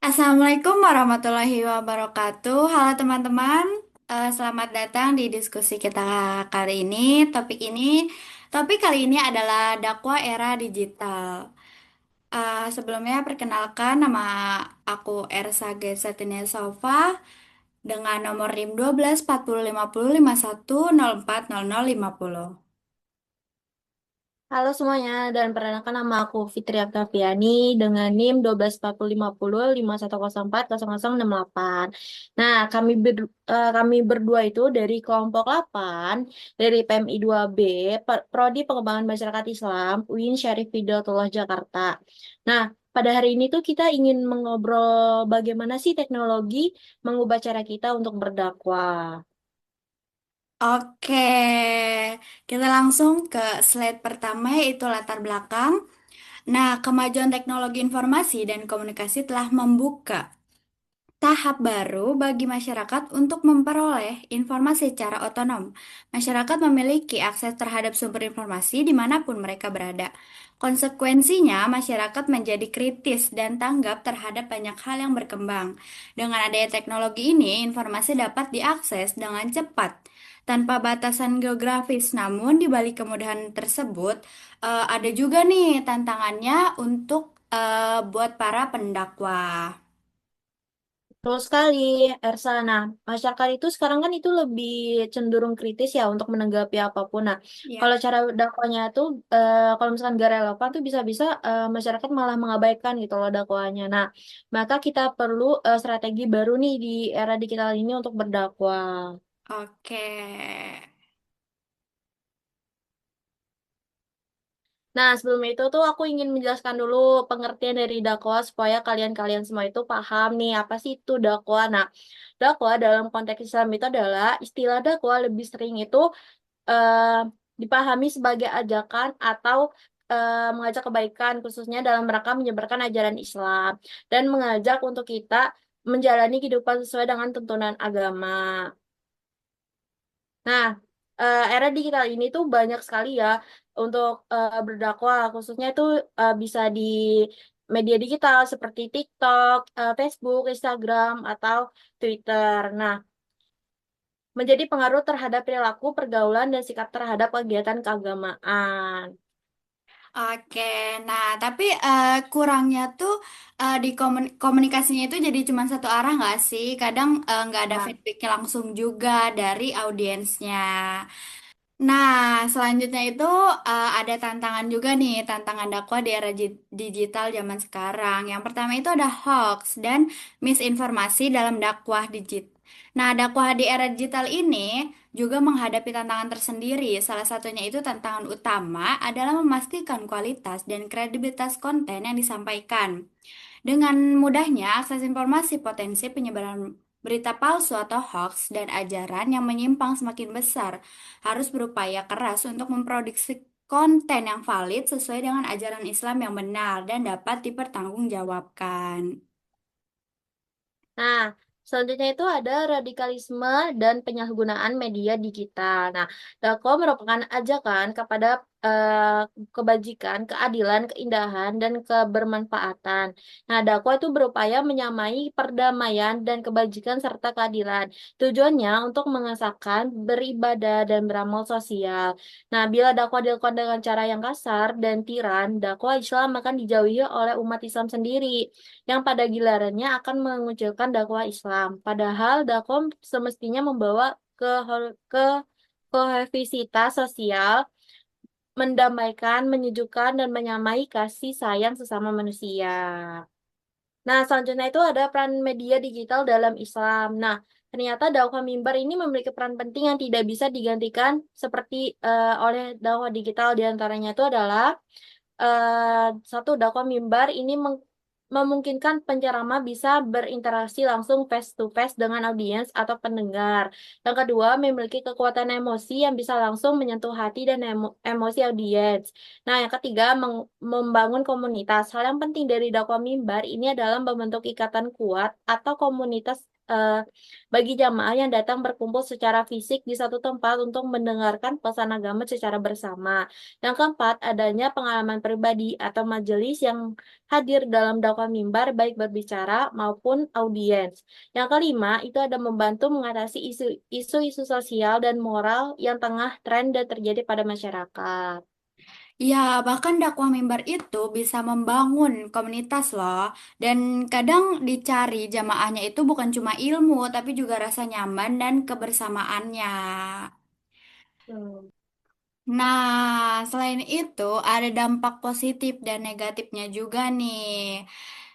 Assalamualaikum warahmatullahi wabarakatuh. Halo teman-teman. Selamat datang di diskusi kita kali ini. Topik kali ini adalah dakwah era digital. Sebelumnya perkenalkan nama aku Ersa Gesatinia Sofa dengan nomor NIM 12 40 50 51 04 00 50. Halo semuanya, dan perkenalkan nama aku Fitri Oktaviani dengan NIM 12405051040068. Nah, kami berdua itu dari kelompok 8 dari PMI 2B, Prodi Pengembangan Masyarakat Islam, UIN Syarif Hidayatullah Jakarta. Nah, pada hari ini tuh kita ingin mengobrol bagaimana sih teknologi mengubah cara kita untuk berdakwah. Oke, kita langsung ke slide pertama yaitu latar belakang. Nah, kemajuan teknologi informasi dan komunikasi telah membuka tahap baru bagi masyarakat untuk memperoleh informasi secara otonom. Masyarakat memiliki akses terhadap sumber informasi dimanapun mereka berada. Konsekuensinya, masyarakat menjadi kritis dan tanggap terhadap banyak hal yang berkembang. Dengan adanya teknologi ini, informasi dapat diakses dengan cepat tanpa batasan geografis. Namun, di balik kemudahan tersebut, ada juga nih tantangannya untuk buat para pendakwah. Betul sekali, Ersa. Nah, masyarakat itu sekarang kan itu lebih cenderung kritis ya untuk menanggapi apapun. Nah, Ya. kalau cara dakwanya tuh, kalau misalkan gak relevan tuh bisa-bisa masyarakat malah mengabaikan gitu loh dakwanya. Nah, maka kita perlu strategi baru nih di era digital ini untuk berdakwah. Oke. Nah, sebelum itu tuh aku ingin menjelaskan dulu pengertian dari dakwah supaya kalian-kalian semua itu paham nih apa sih itu dakwah. Nah, dakwah dalam konteks Islam itu adalah istilah dakwah lebih sering itu eh, dipahami sebagai ajakan atau mengajak kebaikan khususnya dalam rangka menyebarkan ajaran Islam dan mengajak untuk kita menjalani kehidupan sesuai dengan tuntunan agama. Nah, era digital ini tuh banyak sekali ya untuk berdakwah, khususnya itu bisa di media digital seperti TikTok, Facebook, Instagram, atau Twitter. Nah, menjadi pengaruh terhadap perilaku, pergaulan, dan sikap terhadap kegiatan keagamaan. Oke, nah tapi kurangnya tuh di komunikasinya itu jadi cuma satu arah nggak sih? Kadang nggak ada Nah, feedbacknya langsung juga dari audiensnya. Nah, selanjutnya itu ada tantangan juga nih, tantangan dakwah di era digital zaman sekarang. Yang pertama itu ada hoax dan misinformasi dalam dakwah digital. Nah, dakwah di era digital ini juga menghadapi tantangan tersendiri. Salah satunya itu tantangan utama adalah memastikan kualitas dan kredibilitas konten yang disampaikan. Dengan mudahnya akses informasi potensi penyebaran berita palsu atau hoax dan ajaran yang menyimpang semakin besar harus berupaya keras untuk memproduksi konten yang valid sesuai dengan ajaran Islam yang benar dan dapat dipertanggungjawabkan. Nah, selanjutnya itu ada radikalisme dan penyalahgunaan media digital. Nah, dakwah merupakan ajakan kepada kebajikan, keadilan, keindahan, dan kebermanfaatan. Nah, dakwah itu berupaya menyamai perdamaian dan kebajikan serta keadilan. Tujuannya untuk mengesahkan, beribadah, dan beramal sosial. Nah, bila dakwah dilakukan dengan cara yang kasar dan tiran, dakwah Islam akan dijauhi oleh umat Islam sendiri yang pada gilirannya akan mengucilkan dakwah Islam. Padahal dakwah semestinya membawa ke kohesivitas sosial, mendamaikan, menyejukkan, dan menyamai kasih sayang sesama manusia. Nah, selanjutnya itu ada peran media digital dalam Islam. Nah, ternyata dakwah mimbar ini memiliki peran penting yang tidak bisa digantikan seperti oleh dakwah digital. Di antaranya itu adalah satu, dakwah mimbar ini memungkinkan penceramah bisa berinteraksi langsung face to face dengan audiens atau pendengar. Yang kedua, memiliki kekuatan emosi yang bisa langsung menyentuh hati dan emosi audiens. Nah, yang ketiga, membangun komunitas. Hal yang penting dari dakwah mimbar ini adalah membentuk ikatan kuat atau komunitas eh, bagi jamaah yang datang berkumpul secara fisik di satu tempat untuk mendengarkan pesan agama secara bersama. Yang keempat, adanya pengalaman pribadi atau majelis yang hadir dalam dakwah mimbar baik berbicara maupun audiens. Yang kelima, itu ada membantu mengatasi isu-isu sosial dan moral yang tengah tren dan terjadi pada masyarakat. Ya, bahkan dakwah mimbar itu bisa membangun komunitas loh. Dan kadang dicari jamaahnya itu bukan cuma ilmu, tapi juga rasa nyaman dan kebersamaannya. Hmm. Nah, selain itu ada dampak positif dan negatifnya juga nih.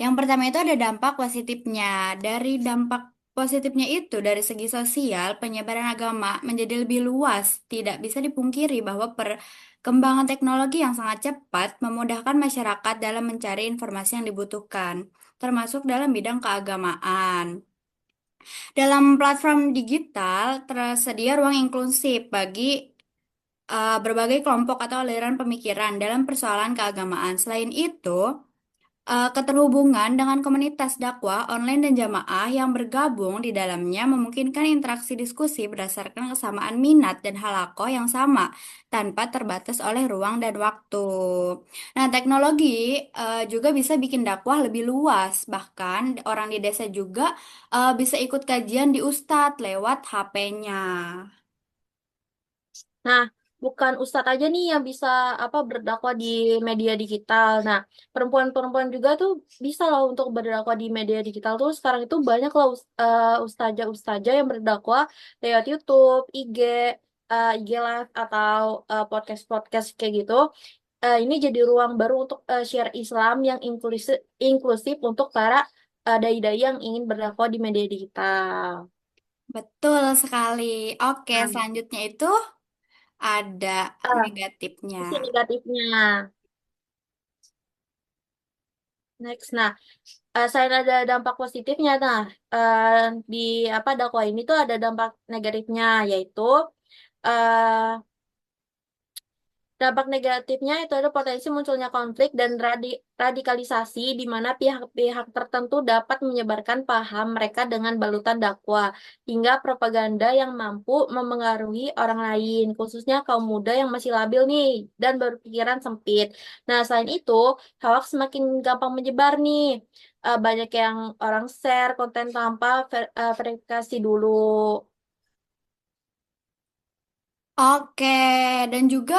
Yang pertama itu ada dampak positifnya. Dari dampak positifnya itu dari segi sosial, penyebaran agama menjadi lebih luas. Tidak bisa dipungkiri bahwa perkembangan teknologi yang sangat cepat memudahkan masyarakat dalam mencari informasi yang dibutuhkan, termasuk dalam bidang keagamaan. Dalam platform digital tersedia ruang inklusif bagi berbagai kelompok atau aliran pemikiran dalam persoalan keagamaan. Selain itu, keterhubungan dengan komunitas dakwah online dan jamaah yang bergabung di dalamnya memungkinkan interaksi diskusi berdasarkan kesamaan minat dan halakoh yang sama tanpa terbatas oleh ruang dan waktu. Nah, teknologi juga bisa bikin dakwah lebih luas. Bahkan orang di desa juga bisa ikut kajian di Ustadz lewat HP-nya. Nah, bukan ustadz aja nih yang bisa apa berdakwah di media digital. Nah, perempuan-perempuan juga tuh bisa loh untuk berdakwah di media digital tuh sekarang itu banyak loh ustazah-ustazah yang berdakwah lewat YouTube, IG, IG Live atau podcast-podcast kayak gitu. Ini jadi ruang baru untuk share Islam yang inklusif, inklusif untuk para dai-dai yang ingin berdakwah di media digital. Betul sekali. Oke, Nah, selanjutnya itu ada ah, negatifnya. sisi negatifnya. Next, nah, selain ada dampak positifnya, nah, di apa dakwah ini tuh ada dampak negatifnya, yaitu eh, dampak negatifnya itu ada potensi munculnya konflik dan radikalisasi di mana pihak-pihak tertentu dapat menyebarkan paham mereka dengan balutan dakwah hingga propaganda yang mampu memengaruhi orang lain, khususnya kaum muda yang masih labil nih dan berpikiran sempit. Nah, selain itu, hoax semakin gampang menyebar nih. Banyak yang orang share konten tanpa verifikasi dulu. Oke, dan juga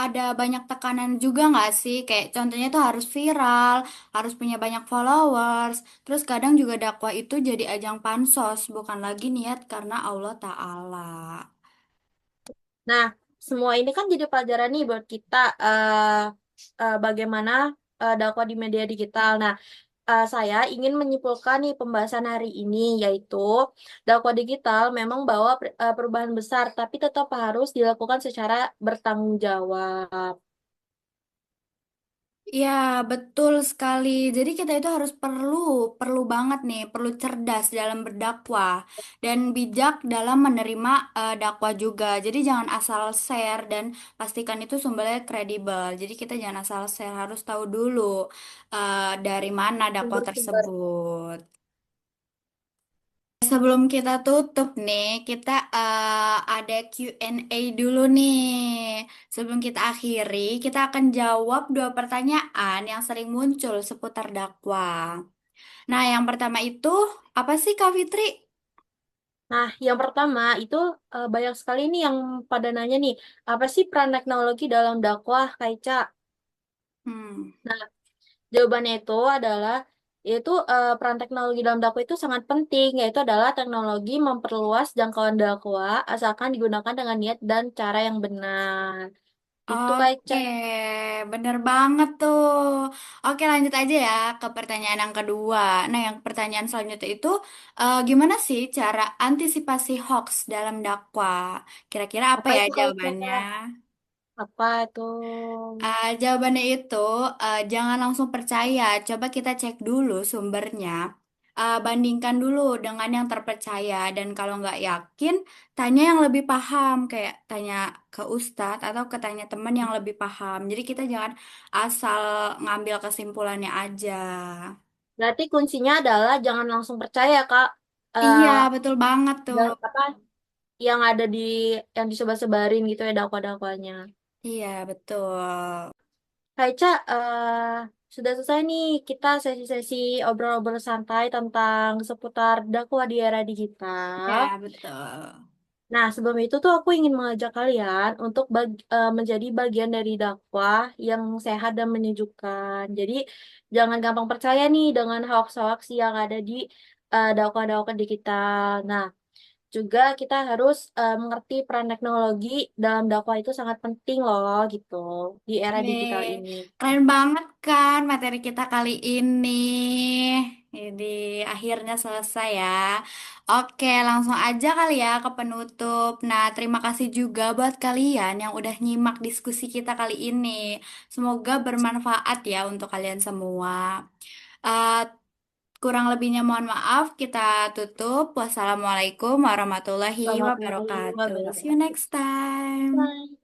ada banyak tekanan juga nggak sih? Kayak contohnya tuh harus viral, harus punya banyak followers. Terus kadang juga dakwah itu jadi ajang pansos, bukan lagi niat karena Allah Ta'ala. Nah, semua ini kan jadi pelajaran nih buat kita bagaimana dakwah di media digital. Nah, saya ingin menyimpulkan nih pembahasan hari ini, yaitu dakwah digital memang bawa perubahan besar, tapi tetap harus dilakukan secara bertanggung jawab. Ya, betul sekali. Jadi kita itu harus perlu banget nih, perlu cerdas dalam berdakwah dan bijak dalam menerima dakwah juga. Jadi jangan asal share dan pastikan itu sumbernya kredibel. Jadi kita jangan asal share, harus tahu dulu dari mana dakwah Sumber-sumber. tersebut. Sebelum kita tutup nih, kita ada Q&A dulu nih. Sebelum kita akhiri, kita akan jawab dua pertanyaan yang sering muncul seputar dakwah. Nah, yang pertama itu, apa sih Kak Fitri? Nah, yang pertama itu banyak sekali nih yang pada nanya nih, apa sih peran teknologi dalam dakwah, Kaica? Hmm. Nah, jawabannya itu adalah yaitu peran teknologi dalam dakwah itu sangat penting, yaitu adalah teknologi memperluas jangkauan dakwah asalkan digunakan dengan niat dan cara yang benar. Itu kayak Oke, bener banget tuh. Oke, lanjut aja ya ke pertanyaan yang kedua. Nah, yang pertanyaan selanjutnya itu, gimana sih cara antisipasi hoax dalam dakwah? Kira-kira apa apa ya itu jawabannya? kayak apa itu? Jawabannya itu, jangan langsung percaya. Coba kita cek dulu sumbernya. Bandingkan dulu dengan yang terpercaya. Dan kalau nggak yakin, tanya yang lebih paham. Kayak tanya ke ustadz atau ke tanya teman yang lebih paham. Jadi kita jangan asal ngambil kesimpulannya aja. Berarti kuncinya adalah jangan langsung percaya, Kak. Iya, eh betul banget tuh. apa yang ada di yang disebar-sebarin gitu ya dakwah-dakwahnya. Iya, betul. Hai Ca, sudah selesai nih kita sesi-sesi obrol-obrol santai tentang seputar dakwah di era digital. Ya, betul. Nah, sebelum itu tuh aku ingin mengajak kalian untuk menjadi bagian dari dakwah yang sehat dan menyejukkan. Jadi, jangan gampang percaya nih dengan hoax-hoax yang ada di dakwah-dakwah digital. Nah, juga kita harus mengerti peran teknologi dalam dakwah itu sangat penting loh gitu di era digital Nih, ini. keren banget kan materi kita kali ini. Jadi akhirnya selesai ya. Oke, langsung aja kali ya ke penutup. Nah, terima kasih juga buat kalian yang udah nyimak diskusi kita kali ini. Semoga bermanfaat ya untuk kalian semua. Eh, kurang lebihnya mohon maaf, kita tutup. Wassalamualaikum warahmatullahi Warahmatullahi wabarakatuh. See you wabarakatuh. next time. Bye.